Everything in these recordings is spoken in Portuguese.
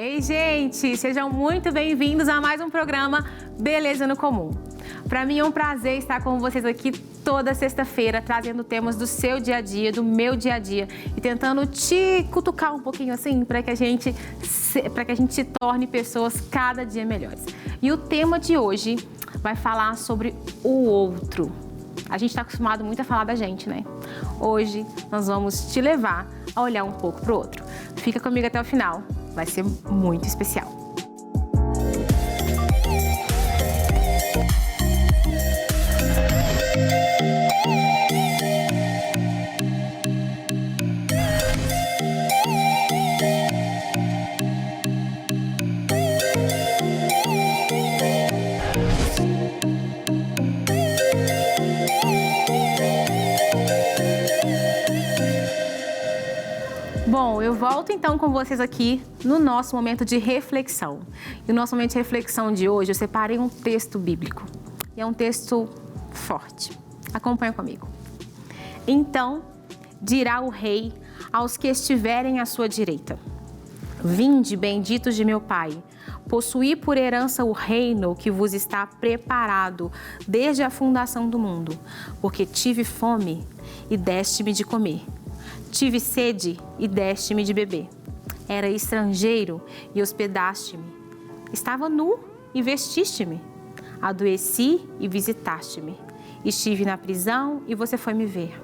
Ei, gente, sejam muito bem-vindos a mais um programa Beleza no Comum. Para mim é um prazer estar com vocês aqui toda sexta-feira, trazendo temas do seu dia a dia, do meu dia a dia e tentando te cutucar um pouquinho assim para que a gente se torne pessoas cada dia melhores. E o tema de hoje vai falar sobre o outro. A gente está acostumado muito a falar da gente, né? Hoje nós vamos te levar a olhar um pouco para o outro. Fica comigo até o final, vai ser muito especial. Bom, eu volto então com vocês aqui no nosso momento de reflexão. E o nosso momento de reflexão de hoje, eu separei um texto bíblico. E é um texto forte. Acompanha comigo. Então, dirá o rei aos que estiverem à sua direita: vinde, benditos de meu Pai, possuí por herança o reino que vos está preparado desde a fundação do mundo, porque tive fome e deste-me de comer. Tive sede e deste-me de beber. Era estrangeiro e hospedaste-me. Estava nu e vestiste-me. Adoeci e visitaste-me. Estive na prisão e você foi me ver.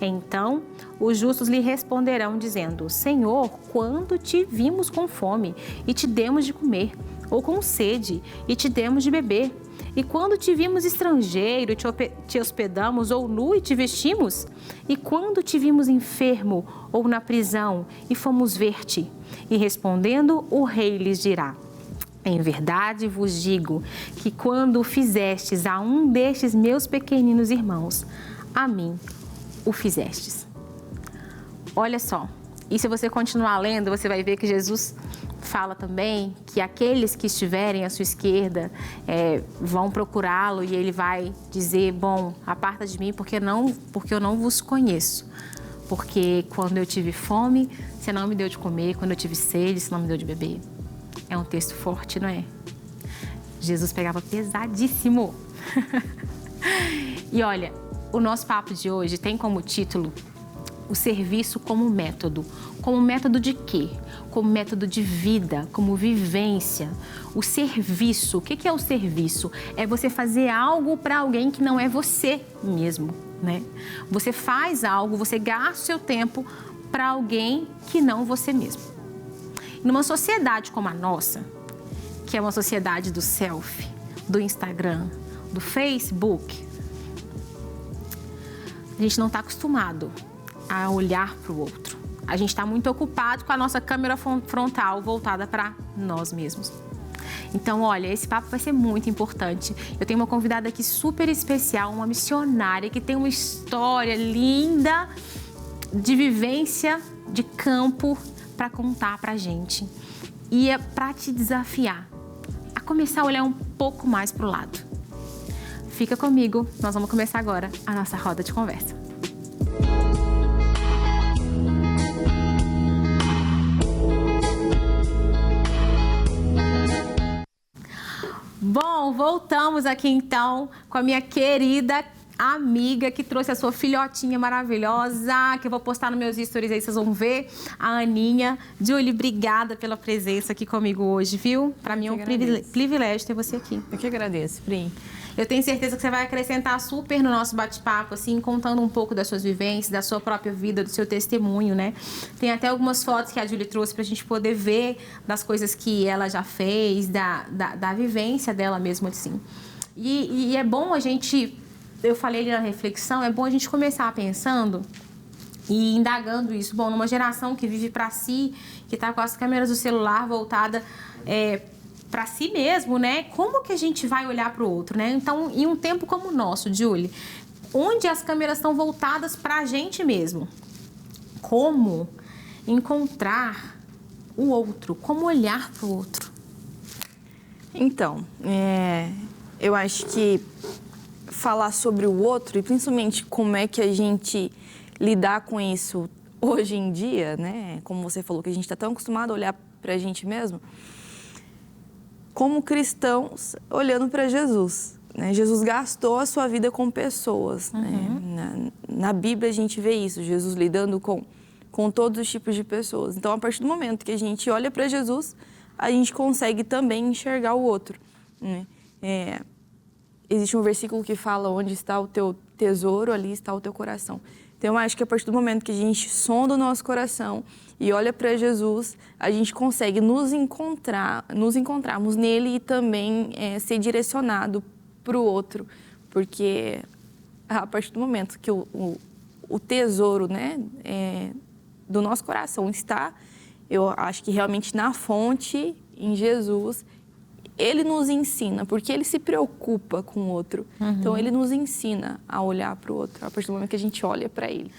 Então os justos lhe responderão dizendo: Senhor, quando te vimos com fome e te demos de comer, ou com sede e te demos de beber? E quando te vimos estrangeiro, te hospedamos, ou nu e te vestimos? E quando te vimos enfermo ou na prisão e fomos ver-te? E respondendo, o rei lhes dirá: em verdade vos digo que quando o fizestes a um destes meus pequeninos irmãos, a mim o fizestes. Olha só, e se você continuar lendo, você vai ver que Jesus fala também que aqueles que estiverem à sua esquerda vão procurá-lo e ele vai dizer: bom, aparta de mim porque eu não vos conheço. Porque quando eu tive fome, você não me deu de comer, quando eu tive sede, você não me deu de beber. É um texto forte, não é? Jesus pegava pesadíssimo. E olha, o nosso papo de hoje tem como título o serviço como método. Como método de quê? Como método de vida, como vivência. O serviço, o que é o serviço? É você fazer algo para alguém que não é você mesmo, né? Você faz algo, você gasta o seu tempo para alguém que não você mesmo. Numa sociedade como a nossa, que é uma sociedade do selfie, do Instagram, do Facebook, a gente não está acostumado a olhar para o outro. A gente está muito ocupado com a nossa câmera frontal voltada para nós mesmos. Então, olha, esse papo vai ser muito importante. Eu tenho uma convidada aqui super especial, uma missionária que tem uma história linda de vivência de campo para contar para a gente. E é para te desafiar a começar a olhar um pouco mais para o lado. Fica comigo, nós vamos começar agora a nossa roda de conversa. Bom, voltamos aqui então com a minha querida amiga que trouxe a sua filhotinha maravilhosa, que eu vou postar nos meus stories aí, vocês vão ver, a Aninha. Julie, obrigada pela presença aqui comigo hoje, viu? Para mim é um privilégio ter você aqui. Eu que agradeço, Pri. Eu tenho certeza que você vai acrescentar super no nosso bate-papo, assim, contando um pouco das suas vivências, da sua própria vida, do seu testemunho, né? Tem até algumas fotos que a Julie trouxe pra gente poder ver das coisas que ela já fez, da vivência dela mesmo, assim. E é bom a gente, eu falei ali na reflexão, é bom a gente começar pensando e indagando isso. Bom, numa geração que vive pra si, que tá com as câmeras do celular voltada para si mesmo, né? Como que a gente vai olhar para o outro, né? Então, em um tempo como o nosso, Julie, onde as câmeras estão voltadas para a gente mesmo, como encontrar o outro? Como olhar para o outro? Então, eu acho que falar sobre o outro e principalmente como é que a gente lidar com isso hoje em dia, né? Como você falou, que a gente está tão acostumado a olhar para a gente mesmo, como cristãos olhando para Jesus. Né? Jesus gastou a sua vida com pessoas. Né? Na Bíblia a gente vê isso, Jesus lidando com todos os tipos de pessoas. Então, a partir do momento que a gente olha para Jesus, a gente consegue também enxergar o outro. Né? Existe um versículo que fala: onde está o teu tesouro, ali está o teu coração. Então, eu acho que a partir do momento que a gente sonda o nosso coração e olha para Jesus, a gente consegue nos encontrarmos nele e também ser direcionado para o outro. Porque a partir do momento que o tesouro, né, do nosso coração está, eu acho que realmente na fonte, em Jesus, ele nos ensina, porque ele se preocupa com o outro. Então, ele nos ensina a olhar para o outro, a partir do momento que a gente olha para ele.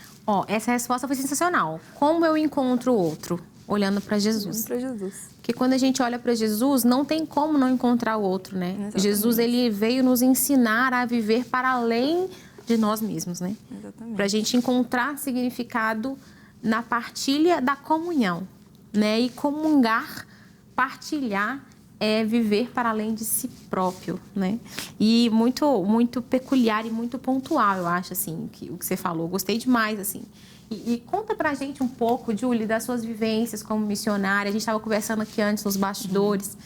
Essa resposta foi sensacional. Como eu encontro o outro? Olhando para Jesus. Olhando para Jesus. Porque quando a gente olha para Jesus, não tem como não encontrar o outro, né? Exatamente. Jesus, ele veio nos ensinar a viver para além de nós mesmos, né? Exatamente. Para a gente encontrar significado na partilha da comunhão, né? E comungar, partilhar, é viver para além de si próprio, né? E muito peculiar e muito pontual, eu acho, assim, o que você falou. Gostei demais, assim. E conta pra gente um pouco, Julie, das suas vivências como missionária. A gente estava conversando aqui antes nos bastidores.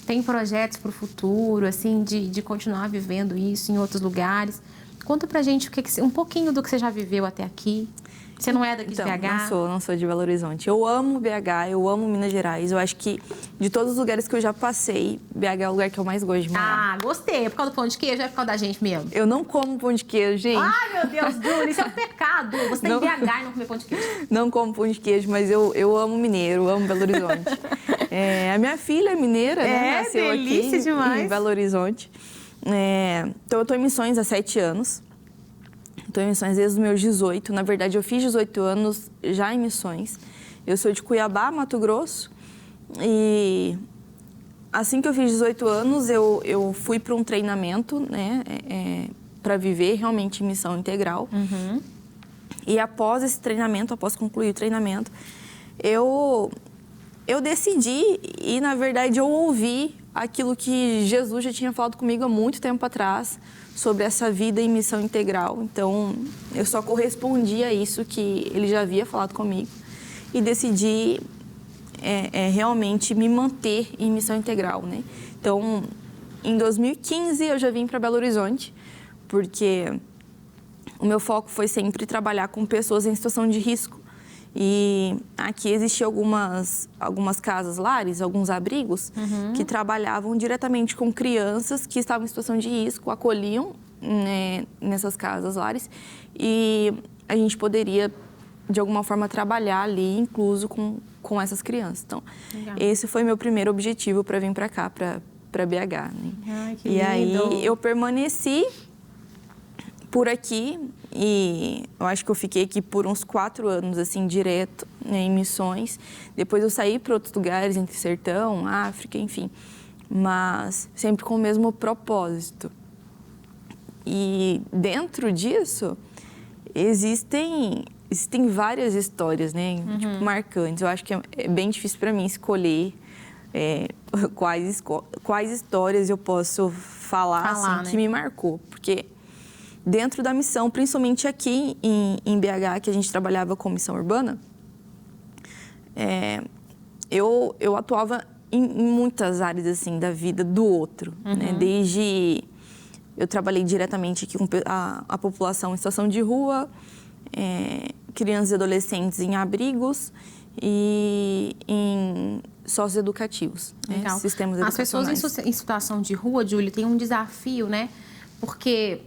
Tem projetos para o futuro, assim, de continuar vivendo isso em outros lugares. Conta pra gente um pouquinho do que você já viveu até aqui. Você não é daqui de BH? Não sou de Belo Horizonte. Eu amo BH, eu amo Minas Gerais. Eu acho que de todos os lugares que eu já passei, BH é o lugar que eu mais gosto de morar. Ah, gostei. É por causa do pão de queijo ou é por causa da gente mesmo? Eu não como pão de queijo, gente. Ai, meu Deus, Julie, isso é um pecado. Você tem BH e não comer pão de queijo. Não como pão de queijo, mas eu amo mineiro, eu amo Belo Horizonte. A minha filha é mineira, né? Nasceu delícia aqui demais. em Belo Horizonte. Então, eu estou em missões há 7 anos. Estou em missões desde os meus 18. Na verdade, eu fiz 18 anos já em missões. Eu sou de Cuiabá, Mato Grosso. E assim que eu fiz 18 anos, eu fui para um treinamento, né, para viver realmente em missão integral. E após esse treinamento, após concluir o treinamento, eu decidi e, na verdade, eu ouvi aquilo que Jesus já tinha falado comigo há muito tempo atrás, sobre essa vida em missão integral. Então, eu só correspondi a isso que ele já havia falado comigo e decidi realmente me manter em missão integral, né? Então, em 2015, eu já vim para Belo Horizonte, porque o meu foco foi sempre trabalhar com pessoas em situação de risco. E aqui existiam algumas casas lares, alguns abrigos, que trabalhavam diretamente com crianças que estavam em situação de risco, acolhiam, né, nessas casas lares, e a gente poderia, de alguma forma, trabalhar ali, incluso com essas crianças. Então, esse foi meu primeiro objetivo para vir para cá, para BH. Né? Ai, que e lindo. aí eu permaneci por aqui, e eu acho que eu fiquei aqui por uns 4 anos, assim, direto, né, em missões. Depois eu saí para outros lugares, entre Sertão, África, enfim. Mas sempre com o mesmo propósito. E dentro disso, existem várias histórias, né, tipo, marcantes. Eu acho que é bem difícil para mim escolher quais histórias eu posso falar assim, né? que me marcou. Porque dentro da missão, principalmente aqui em BH, que a gente trabalhava com missão urbana, eu atuava em muitas áreas assim da vida do outro, né? Desde eu trabalhei diretamente aqui com a população em situação de rua, crianças e adolescentes em abrigos e em socioeducativos, né? Sistemas educacionais. As pessoas em situação de rua, Julie, têm um desafio, né? Porque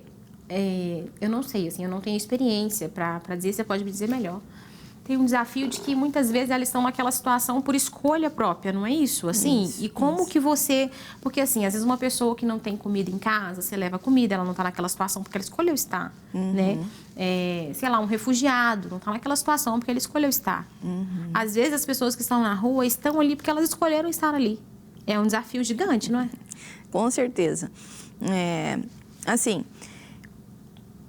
eu não sei, assim, eu não tenho experiência para dizer, você pode me dizer melhor. Tem um desafio de que muitas vezes elas estão naquela situação por escolha própria, não é isso? Assim, isso, e como que você... Porque, assim, às vezes uma pessoa que não tem comida em casa, você leva comida, ela não está naquela situação porque ela escolheu estar, né? Sei lá, um refugiado não está naquela situação porque ele escolheu estar. Às vezes as pessoas que estão na rua estão ali porque elas escolheram estar ali. É um desafio gigante, não é? Com certeza. Assim,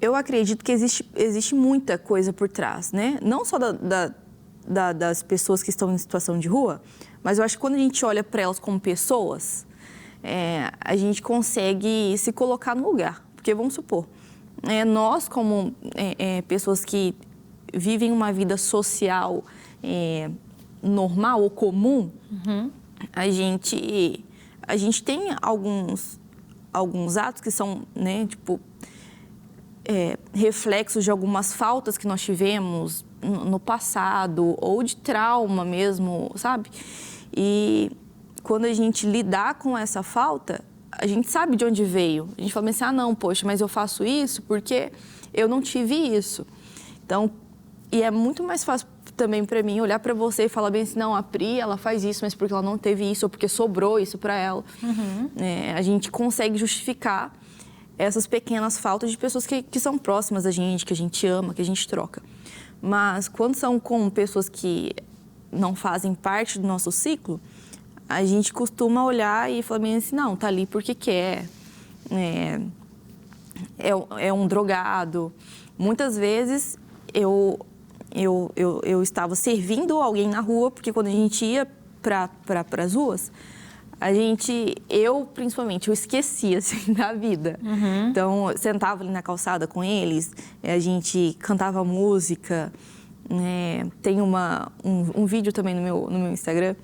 eu acredito que existe muita coisa por trás, né? Não só das pessoas que estão em situação de rua, Mas eu acho que quando a gente olha para elas como pessoas, a gente consegue se colocar no lugar. Porque, vamos supor, nós como pessoas que vivem uma vida social normal ou comum, a gente tem alguns atos que são, né, tipo, reflexos de algumas faltas que nós tivemos no passado ou de trauma mesmo, sabe? E quando a gente lidar com essa falta, a gente sabe de onde veio. A gente fala assim, não, poxa, mas eu faço isso porque eu não tive isso. Então, e é muito mais fácil também para mim olhar para você e falar bem assim, não, a Pri, ela faz isso, mas porque ela não teve isso ou porque sobrou isso para ela. A gente consegue justificar essas pequenas faltas de pessoas que são próximas da gente, que a gente ama, que a gente troca. Mas quando são com pessoas que não fazem parte do nosso ciclo, a gente costuma olhar e falar bem assim, não, tá ali porque quer, é um drogado. Muitas vezes eu estava servindo alguém na rua, porque quando a gente ia para as ruas, principalmente, eu esquecia, assim, da vida. Então, eu sentava ali na calçada com eles, a gente cantava música, tem um vídeo também no meu Instagram,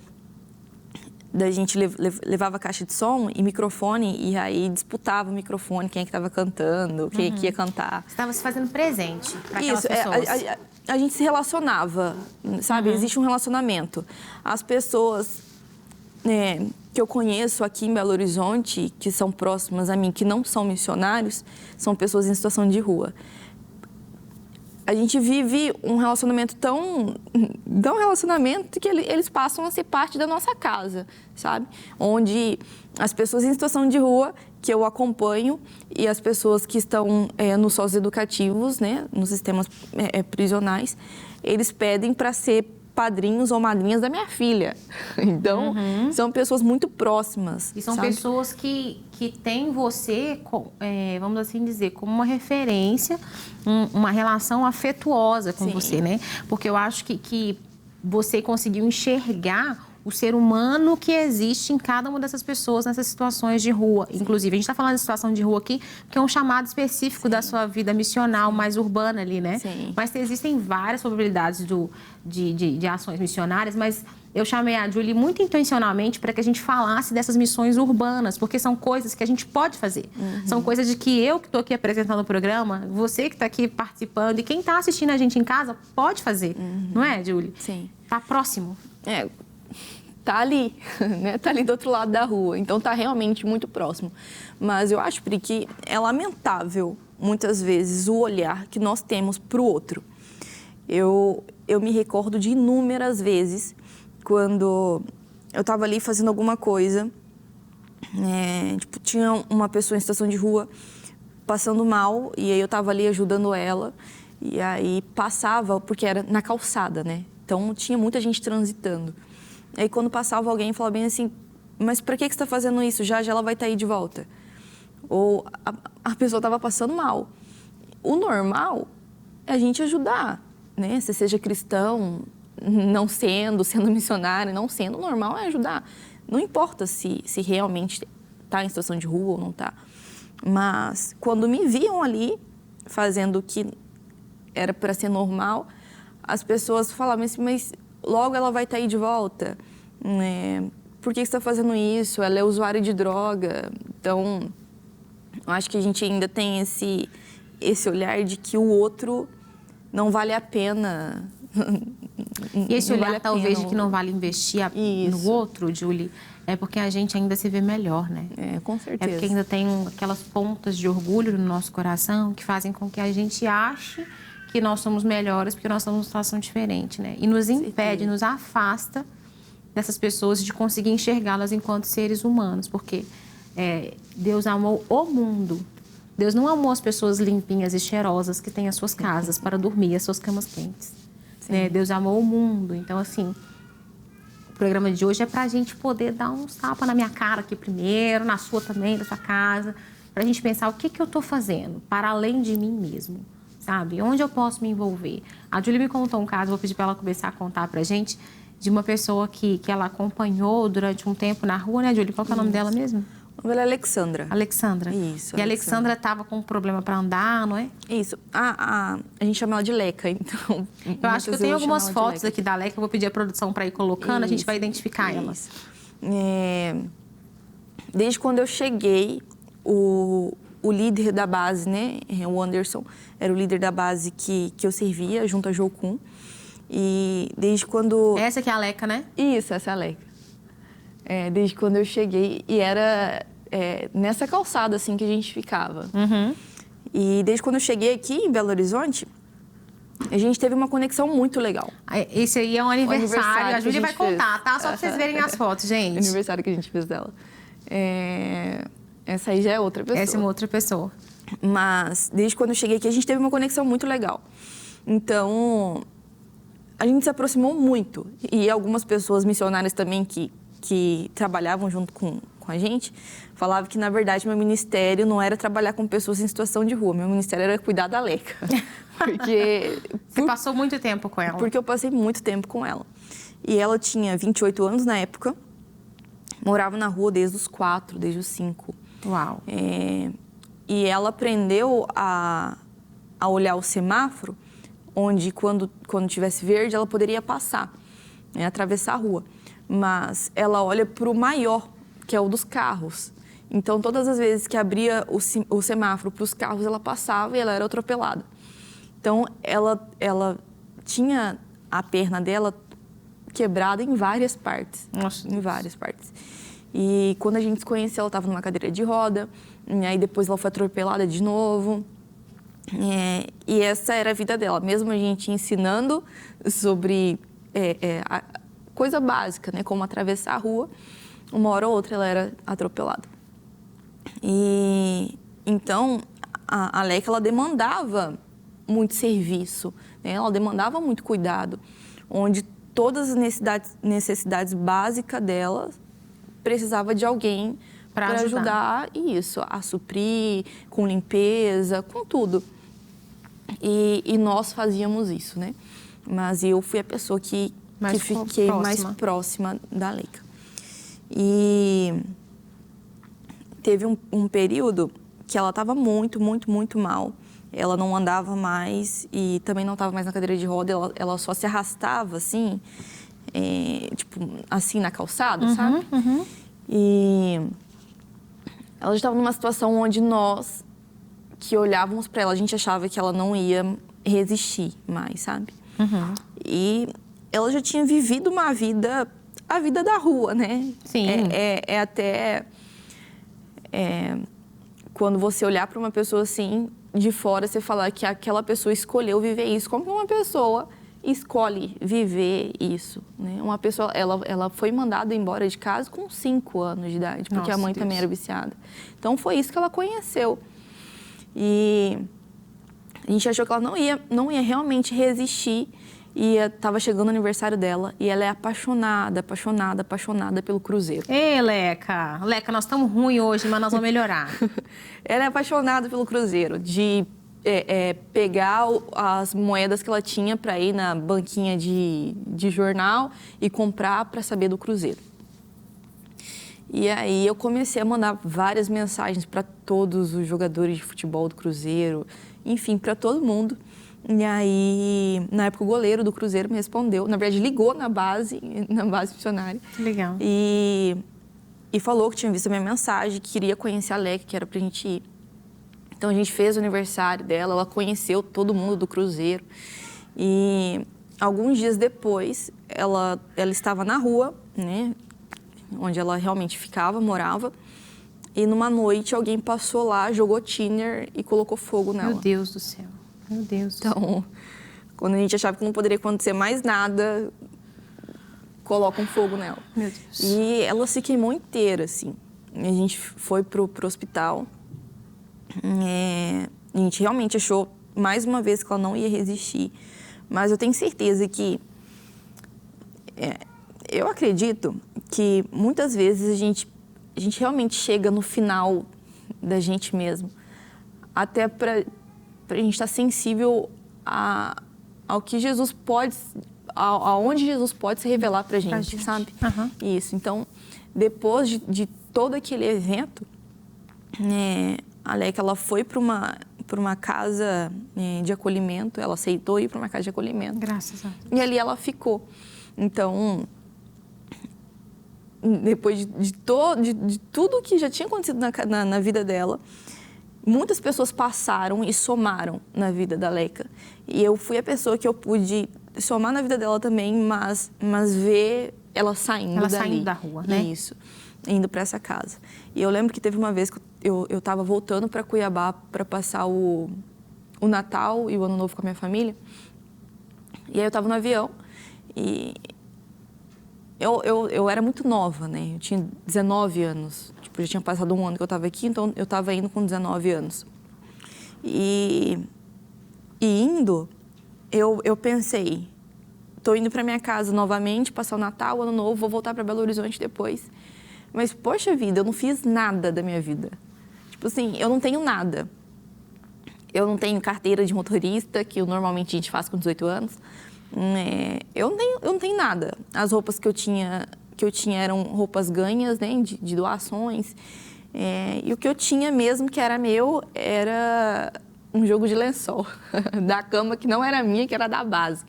da gente levava caixa de som e microfone, e aí disputava o microfone, quem é que estava cantando, quem é que ia cantar. Você estava se fazendo presente para aquelas pessoas. A gente se relacionava, sabe? Existe um relacionamento. As pessoas que eu conheço aqui em Belo Horizonte, que são próximas a mim, que não são missionários, são pessoas em situação de rua. A gente vive um relacionamento tão relacionamento que eles passam a ser parte da nossa casa, sabe? Onde as pessoas em situação de rua, que eu acompanho, e as pessoas que estão nos socioeducativos, né, nos sistemas prisionais, eles pedem para ser padrinhos ou madrinhas da minha filha. Então, são pessoas muito próximas. E são sabe? pessoas que têm você, vamos assim dizer, como uma referência, uma relação afetuosa com você, né? Porque eu acho que você conseguiu enxergar o ser humano que existe em cada uma dessas pessoas nessas situações de rua. Inclusive, a gente está falando de situação de rua aqui, que é um chamado específico da sua vida missional, mais urbana ali, né? Sim. Mas existem várias probabilidades de ações missionárias, mas eu chamei a Julie muito intencionalmente para que a gente falasse dessas missões urbanas, porque são coisas que a gente pode fazer. São coisas de que eu que estou aqui apresentando o programa, você que está aqui participando e quem está assistindo a gente em casa pode fazer. Não é, Julie? Sim. Tá próximo. Tá ali, né? Tá ali do outro lado da rua. Então, tá realmente muito próximo. Mas eu acho, Pri, que é lamentável, muitas vezes, o olhar que nós temos para o outro. Eu me recordo de inúmeras vezes, quando eu estava ali fazendo alguma coisa, tinha uma pessoa em situação de rua passando mal, e aí eu estava ali ajudando ela, e aí passava, porque era na calçada, né? Então, tinha muita gente transitando. Aí, quando passava alguém, falava bem assim, mas para que você está fazendo isso? Já ela vai estar aí de volta. Ou a pessoa estava passando mal. O normal é a gente ajudar, né? Se seja cristão, não sendo missionário, não sendo, o normal é ajudar. Não importa se realmente está em situação de rua ou não está. Mas, quando me viam ali, fazendo o que era para ser normal, as pessoas falavam assim, mas logo ela vai estar aí de volta. Por que você está fazendo isso? Ela é usuária de droga. Então, eu acho que a gente ainda tem esse olhar de que o outro não vale a pena. E esse olhar, talvez, de que não vale investir no outro, Julie, é porque a gente ainda se vê melhor, né? Com certeza. É porque ainda tem aquelas pontas de orgulho no nosso coração que fazem com que a gente ache que nós somos melhores porque nós estamos numa situação diferente, né? E nos impede, nos afasta dessas pessoas de conseguir enxergá-las enquanto seres humanos, porque Deus amou o mundo. Deus não amou as pessoas limpinhas e cheirosas que têm as suas casas para dormir, as suas camas quentes. Né? Deus amou o mundo. Então, assim, o programa de hoje é para a gente poder dar uns tapas na minha cara aqui primeiro, na sua também, da sua casa, para a gente pensar o que eu estou fazendo para além de mim mesmo. Sabe? Onde eu posso me envolver? A Julie me contou um caso, vou pedir para ela começar a contar para a gente, de uma pessoa que ela acompanhou durante um tempo na rua, né, Júlia? Qual que é o nome dela mesmo? O nome dela é Alexandra. Alexandra. Isso, E a Alexandra estava com um problema para andar, não é? Isso. A gente chama ela de Leca, então... Eu acho que eu tenho algumas fotos aqui da Leca, eu vou pedir a produção para ir colocando, a gente vai identificar ela. Desde quando eu cheguei, o líder da base, né, o Anderson, era o líder da base que eu servia, junto a Jocum. E desde quando... Essa aqui é a Leca, né? Isso, essa é a Leca. Desde quando eu cheguei, e era nessa calçada, assim, que a gente ficava. Uhum. E desde quando eu cheguei aqui em Belo Horizonte, a gente teve uma conexão muito legal. Esse aí é um aniversário, a Júlia vai contar, tá? Só pra vocês verem as fotos, gente. O aniversário que a gente fez dela. Essa aí já é outra pessoa. Essa é uma outra pessoa. Mas, desde quando eu cheguei aqui, a gente teve uma conexão muito legal. Então, a gente se aproximou muito. E algumas pessoas missionárias também que trabalhavam junto com a gente, falavam que, na verdade, meu ministério não era trabalhar com pessoas em situação de rua. Meu ministério era cuidar da Leca. Porque... Você passou muito tempo com ela? Porque eu passei muito tempo com ela. E ela tinha 28 anos na época, morava na rua desde os 4, desde os 5. Uau! E ela aprendeu a olhar o semáforo, onde quando tivesse verde ela poderia passar, atravessar a rua. Mas ela olha para o maior, que é o dos carros. Então, todas as vezes que abria o semáforo para os carros, ela passava e ela era atropelada. Então, ela tinha a perna dela quebrada em várias partes. Nossa. Em várias partes. E quando a gente se conheceu, ela estava numa cadeira de roda. E aí, depois ela foi atropelada de novo. E essa era a vida dela. Mesmo a gente ensinando sobre a coisa básica, né? Como atravessar a rua, uma hora ou outra ela era atropelada. E então, a Leca, ela demandava muito serviço, né? Ela demandava muito cuidado, onde todas as necessidades básicas dela precisava de alguém para ajudar isso, a suprir, com limpeza, com tudo. E nós fazíamos isso, né? Mas eu fui a pessoa que fiquei mais próxima da Leca. E teve um período que ela estava muito, muito, muito mal. Ela não andava mais e também não estava mais na cadeira de roda. Ela só se arrastava, assim, tipo, assim na calçada, sabe? Uhum. E ela estava numa situação onde nós, que olhávamos para ela, a gente achava que ela não ia resistir mais, sabe? Uhum. E ela já tinha vivido a vida da rua, né? Sim. Até quando você olhar para uma pessoa assim, de fora, você falar que aquela pessoa escolheu viver isso. Como que uma pessoa escolhe viver isso, né? Uma pessoa, ela foi mandada embora de casa com 5 anos de idade, porque Nossa, a mãe Deus. também era viciada. Então, foi isso que ela conheceu. E a gente achou que ela não ia realmente resistir. E estava chegando o aniversário dela e ela é apaixonada pelo Cruzeiro. Ei, Leca! Leca, nós estamos ruins hoje, mas nós vamos melhorar. Ela é apaixonada pelo Cruzeiro, de pegar as moedas que ela tinha para ir na banquinha de jornal e comprar para saber do Cruzeiro. E aí eu comecei a mandar várias mensagens para todos os jogadores de futebol do Cruzeiro, enfim, para todo mundo. E aí, na época, o goleiro do Cruzeiro me respondeu. Na verdade, ligou na base missionária. Que legal. E falou que tinha visto a minha mensagem, que queria conhecer a Leca, que era pra gente ir. Então, a gente fez o aniversário dela, ela conheceu todo mundo do Cruzeiro. E alguns dias depois, ela estava na rua, né, onde ela realmente morava. E numa noite, alguém passou lá, jogou thinner e colocou fogo nela. Meu Deus do céu. Meu Deus. Então, quando a gente achava que não poderia acontecer mais nada, colocam fogo nela. Meu Deus. E ela se queimou inteira, assim. E a gente foi pro hospital. A gente realmente achou, mais uma vez, que ela não ia resistir. Mas eu tenho certeza que... eu acredito que, muitas vezes, a gente realmente chega no final da gente mesmo. Até para a gente estar sensível ao que Jesus pode, aonde Jesus pode se revelar pra gente, sabe? Isso. Então, depois de todo aquele evento, a Leca, ela foi para uma casa de acolhimento, ela aceitou ir para uma casa de acolhimento. Graças a Deus. E ali ela ficou. Então, depois de tudo que já tinha acontecido na vida dela, muitas pessoas passaram e somaram na vida da Leca. E eu fui a pessoa que eu pude somar na vida dela também, mas ver ela saindo dali. Saindo da rua, né? Isso, indo para essa casa. E eu lembro que teve uma vez que eu estava voltando para Cuiabá para passar o Natal e o Ano Novo com a minha família. E aí eu estava no avião e eu era muito nova, né? Eu tinha 19 anos. Tipo, já tinha passado um ano que eu estava aqui, então eu estava indo com 19 anos. E indo, eu pensei, tô indo para minha casa novamente, passar o Natal, o Ano Novo, vou voltar para Belo Horizonte depois. Mas, poxa vida, eu não fiz nada da minha vida. Tipo assim, eu não tenho nada. Eu não tenho carteira de motorista, que normalmente a gente faz com 18 anos. Eu não tenho nada. As roupas que eu tinha eram roupas ganhas, né, de doações. E o que eu tinha mesmo, que era meu, era um jogo de lençol da cama, que não era minha, que era da base.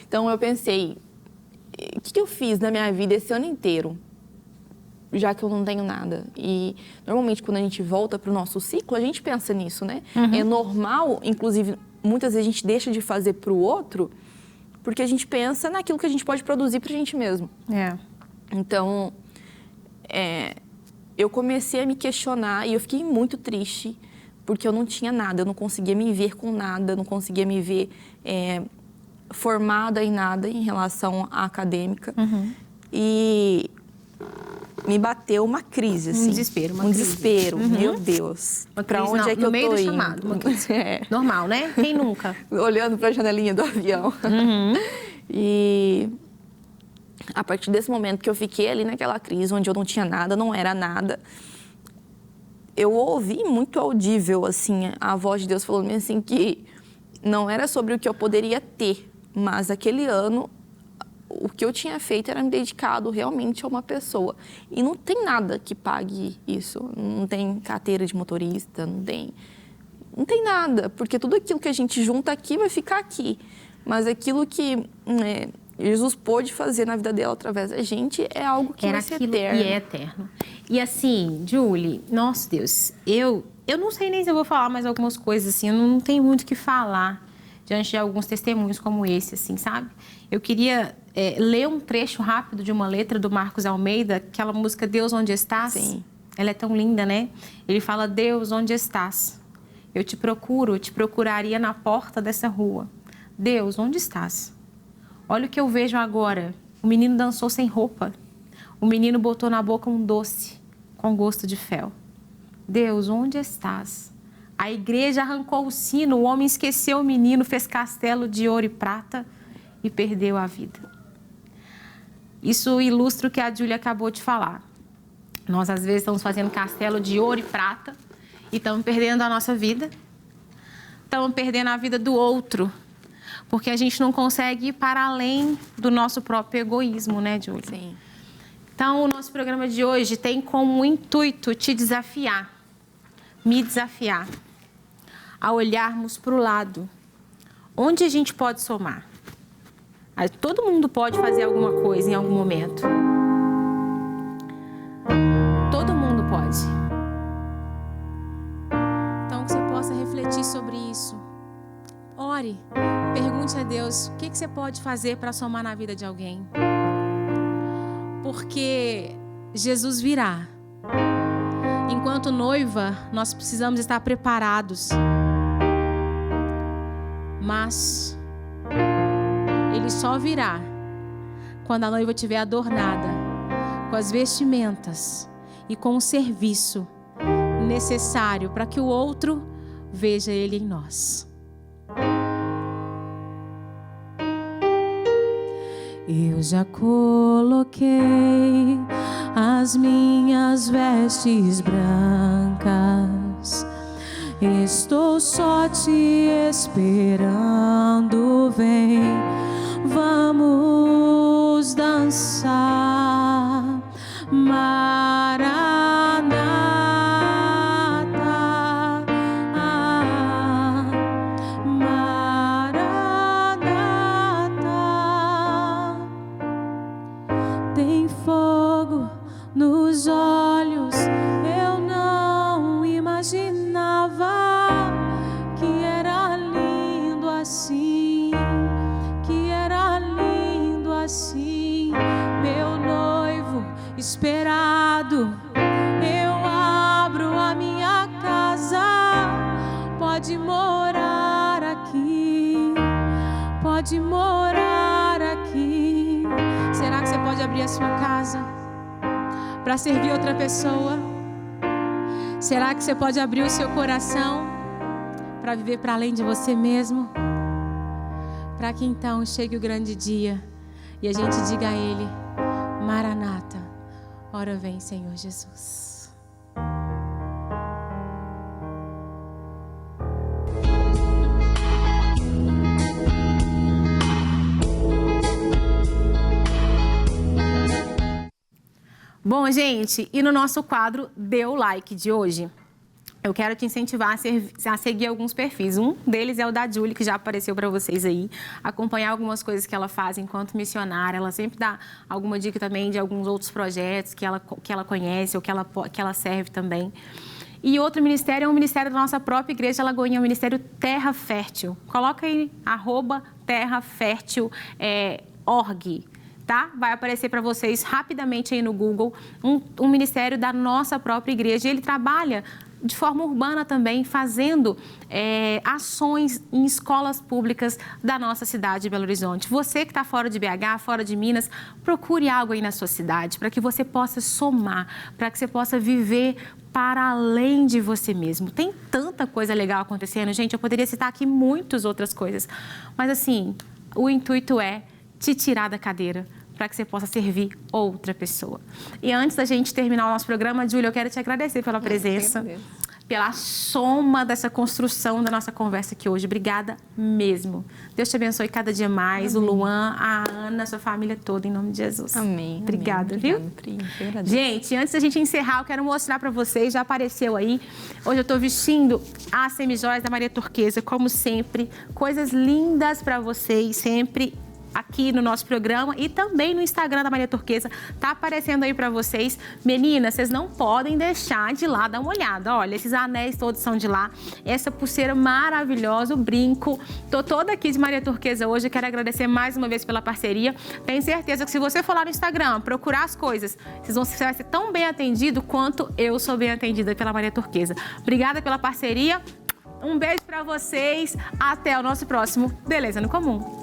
Então, eu pensei, o que eu fiz na minha vida esse ano inteiro, já que eu não tenho nada? E, normalmente, quando a gente volta para o nosso ciclo, a gente pensa nisso, né? É normal, inclusive, muitas vezes a gente deixa de fazer para o outro, porque a gente pensa naquilo que a gente pode produzir para a gente mesmo. Então, eu comecei a me questionar e eu fiquei muito triste, porque eu não tinha nada, eu não conseguia me ver com nada, não conseguia me ver formada em nada em relação à acadêmica. E me bateu uma crise, assim. Um desespero. Meu Deus. Para onde é que eu tô indo? No meio do chamado. Normal, né? Quem nunca? Olhando para a janelinha do avião. E a partir desse momento que eu fiquei ali naquela crise, onde eu não tinha nada, não era nada, eu ouvi muito audível, assim, a voz de Deus falando assim que não era sobre o que eu poderia ter, mas aquele ano o que eu tinha feito era me dedicado realmente a uma pessoa. E não tem nada que pague isso. Não tem carteira de motorista, não tem nada, porque tudo aquilo que a gente junta aqui vai ficar aqui. Mas aquilo que Jesus pôde fazer na vida dela através da gente é algo que vai ser eterno. E é eterno. E assim, Julie, nossa Deus, eu não sei nem se eu vou falar mais algumas coisas, assim, eu não tenho muito o que falar diante de alguns testemunhos como esse, assim, sabe? Eu queria ler um trecho rápido de uma letra do Marcos Almeida, aquela música Deus, onde estás? Sim. Ela é tão linda, né? Ele fala, Deus, onde estás? Eu te procuraria na porta dessa rua. Deus, onde estás? Olha o que eu vejo agora. O menino dançou sem roupa. O menino botou na boca um doce com gosto de fel. Deus, onde estás? A igreja arrancou o sino, o homem esqueceu o menino, fez castelo de ouro e prata e perdeu a vida. Isso ilustra o que a Júlia acabou de falar. Nós, às vezes, estamos fazendo castelo de ouro e prata e estamos perdendo a nossa vida. Estamos perdendo a vida do outro, porque a gente não consegue ir para além do nosso próprio egoísmo, né, Júlia? Sim. Então, o nosso programa de hoje tem como intuito te desafiar, me desafiar, a olharmos para o lado. Onde a gente pode somar? Todo mundo pode fazer alguma coisa em algum momento. Todo mundo pode. Então, que você possa refletir sobre isso. Ore, pergunte a Deus, o que você pode fazer para somar na vida de alguém? Porque Jesus virá. Enquanto noiva, nós precisamos estar preparados. Mas Ele só virá quando a noiva estiver adornada, com as vestimentas e com o serviço necessário para que o outro veja Ele em nós. Eu já coloquei as minhas vestes brancas, estou só te esperando, vem vamos dançar. Maranata, Maranata. Tem fogo nos olhos, eu não imaginava que era lindo assim, que era lindo assim. Meu noivo esperado, eu abro a minha casa, pode morar aqui, pode morar aqui. Será que você pode abrir a sua casa para servir outra pessoa? Será que você pode abrir o seu coração para viver para além de você mesmo? Para que então chegue o grande dia e a gente diga a Ele: Maranata, ora vem, Senhor Jesus. Bom, gente, e no nosso quadro Dê o Like de hoje, eu quero te incentivar a seguir alguns perfis. Um deles é o da Julie, que já apareceu para vocês aí. Acompanhar algumas coisas que ela faz enquanto missionária. Ela sempre dá alguma dica também de alguns outros projetos que ela conhece ou que ela serve também. E outro ministério é um ministério da nossa própria igreja Alagoinha, o Ministério Terra Fértil. Coloca aí, @terrafértil.org. Tá? Vai aparecer para vocês rapidamente aí no Google um ministério da nossa própria igreja. E ele trabalha de forma urbana também, fazendo ações em escolas públicas da nossa cidade de Belo Horizonte. Você que está fora de BH, fora de Minas, procure algo aí na sua cidade para que você possa somar, para que você possa viver para além de você mesmo. Tem tanta coisa legal acontecendo, gente. Eu poderia citar aqui muitas outras coisas, mas assim, o intuito é te tirar da cadeira para que você possa servir outra pessoa. E antes da gente terminar o nosso programa, Júlia, eu quero te agradecer pela presença, pela soma dessa construção da nossa conversa aqui hoje. Obrigada mesmo. Deus te abençoe cada dia mais. Amém. O Luan, a Ana, a sua família toda, em nome de Jesus. Amém. Obrigada, amém. Viu? Obrigada. Gente, antes da gente encerrar, eu quero mostrar para vocês, já apareceu aí, hoje eu estou vestindo as semijoias da Maria Turquesa, como sempre, coisas lindas para vocês, sempre aqui no nosso programa e também no Instagram da Maria Turquesa, tá aparecendo aí pra vocês. Meninas, vocês não podem deixar de lá dar uma olhada. Olha, esses anéis todos são de lá, essa pulseira maravilhosa, o brinco. Tô toda aqui de Maria Turquesa hoje, eu quero agradecer mais uma vez pela parceria. Tenho certeza que se você for lá no Instagram, procurar as coisas, você vai ser tão bem atendido quanto eu sou bem atendida pela Maria Turquesa. Obrigada pela parceria, um beijo pra vocês, até o nosso próximo Beleza no Comum.